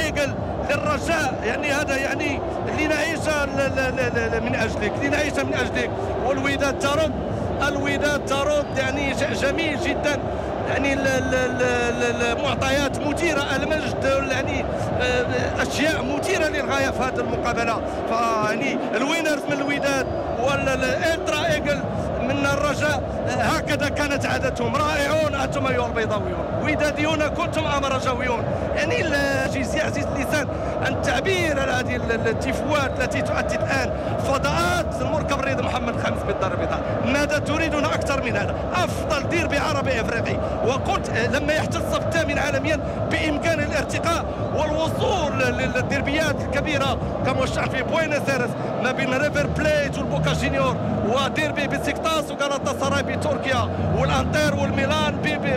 ايجل للرجاء، يعني هذا يعني لنعيش من اجلك، لنعيش من اجلك. والوداد ترد، الوداد ترد، يعني جميل جدا، يعني المعطيات مثيره، المجد يعني اشياء مثيره للغايه في هذه المقابله. فيعني الوينرز من الوداد والالترا ايجل من الرجاء هكذا كانت عادتهم. رائعون انتم ايها البيضاويون، وداديون كنتم ام رجاويون. يعني يعزز اللسان عن تعبير عن هذه التفوات التي تؤدي الان فضاءات المركب الرياضي محمد الخامس بالدار البيضاء. ماذا تريدون اكثر من هذا؟ افضل ديربي عربي افريقي، وقلت لما يحتل الصف الثامن عالميا بامكان الارتقاء والوصول للديربيات الكبيره كما الشعب في بوينس ايرس ما بين ريفر بليت والبوكا جونيور، وديربي بسيكتاس وغالاتا سراي بتركيا، والانتر والميلان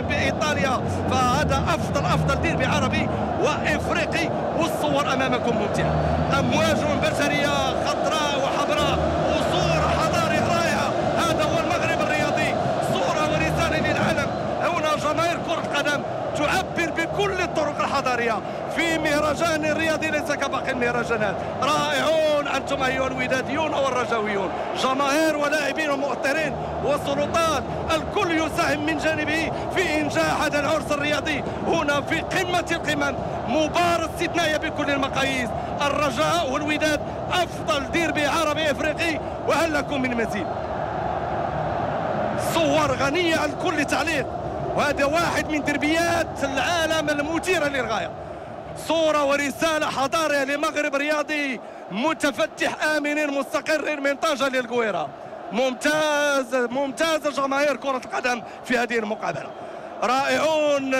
بايطاليا. فهذا افضل ديربي عربي وافريقي، والصور امامكم ممتعه. امواج بشريه خضراء وحمراء وصوره حضاريه رائعه. هذا هو المغرب الرياضي، صوره ورساله للعالم. هنا جماهير كره القدم تعبر بكل الطرق الحضاريه في مهرجان رياضي ليس كباقي المهرجانات. رائعون انتم ايها الوداديون والرجاويون، جماهير ولاعبين ومؤثرين وسلطات، الكل يساهم من جانبه في انجاح هذا العرس الرياضي هنا في قمه القمم. مباراه استثنائيه بكل المقاييس. الرجاء والوداد افضل ديربي عربي افريقي، وهل لكم من مزيد؟ صور غنيه عن كل تعليق، وهذا واحد من دربيات العالم المثيره للغايه. صورة ورسالة حضارية لمغرب رياضي متفتح آمن مستقر من طنجة للقويرة. ممتاز جماهير كرة القدم في هذه المقابلة، رائعون،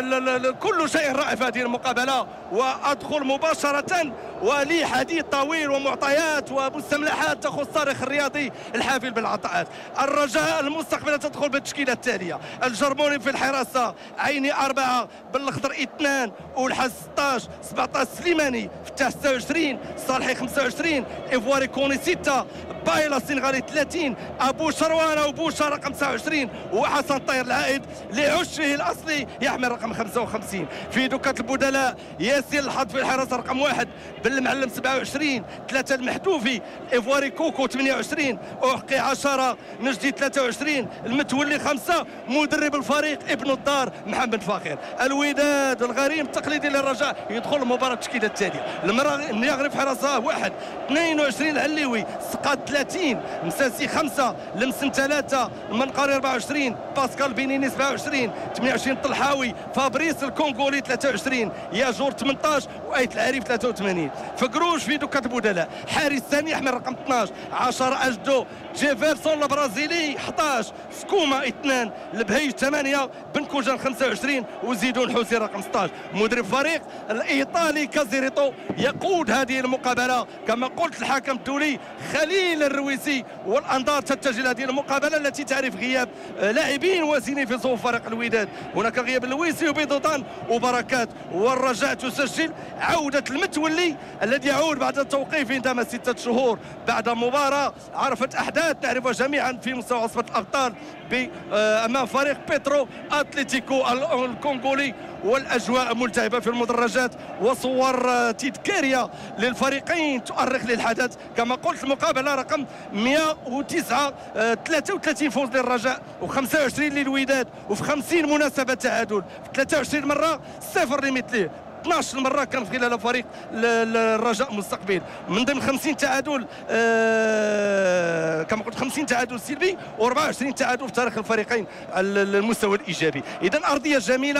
كل شيء رائع في هذه المقابلة. وأدخل مباشرة ولي حديث طويل ومعطيات ومستملحات تخص التاريخ الرياضي الحافل بالعطاءات. الرجاء المستقبل تدخل بالتشكيلة التالية: الجرموني في الحراسة، عيني 4، بالخضر 2، والحز 16، 17 سليماني، فتاح 26، صالحي 25، إيفواري كوني 6، بايلا السنغالي 30، أبو شروانة وبوشا رقم 29، وحسن طير العائد لعشه الأصلي يحمل رقم 55. في دكة البدلاء ياسين الحظ في الحراسة رقم 1، بالمعلم 27، 3 المحذوفي، إيفواري كوكو 28، أحقي 10، نجدي 23، المتولي 5، مدرب الفريق ابن الدار محمد فاخر. الوداد الغريم التقليدي للرجاء يدخل المباراة التشكيلة التالية: المغرب في حراسة 1، 22 العليوي، سقاط 30، مساسي 5، لمسن 3، المنقاري 24، باسكال بينيني 27، 28 طلحاوي، فابريس الكونغولي 23، ياجور 18، وايت العريف 83. فقروش في دكة البدلاء حارس ثاني يحمل رقم 12، 10 اجدو، جيفرسون البرازيلي 11، سكوما 2، البهيج 8، بنكوجان 25، وزيدون حوسي رقم 16. مدرب فريق الايطالي كازيريتو يقود هذه المقابله كما قلت الحكم الدولي خليل الرويسي، والانظار تتجه لهذه المقابله التي تعرف غياب لاعبين واسنين في صفوف فريق الوداد. هناك غياب الويسي وبيضوطان وبركات، والرجاء تسجل عوده المتولي الذي يعود بعد التوقيف عندما 6 شهور بعد مباراه عرفت احداث نعرفها جميعا في مستوى عصبة الابطال امام فريق بيترو اتلتيكو الكونغولي، والاجواء ملتهبه في المدرجات وصور تذكاريه للفريقين تؤرخ للحدث. كما قلت المقابله رقم 109، 33 فوز للرجاء و25 للوداد، وفي 50 مناسبه تعادل، في 23 مره صفر لمثله، 12 مره كان في خلال فريق الرجاء مستقبل، من ضمن 50 تعادل كما قلت 50 تعادل سلبي و24 تعادل في تاريخ الفريقين على المستوى الايجابي. اذا ارضيه جميله.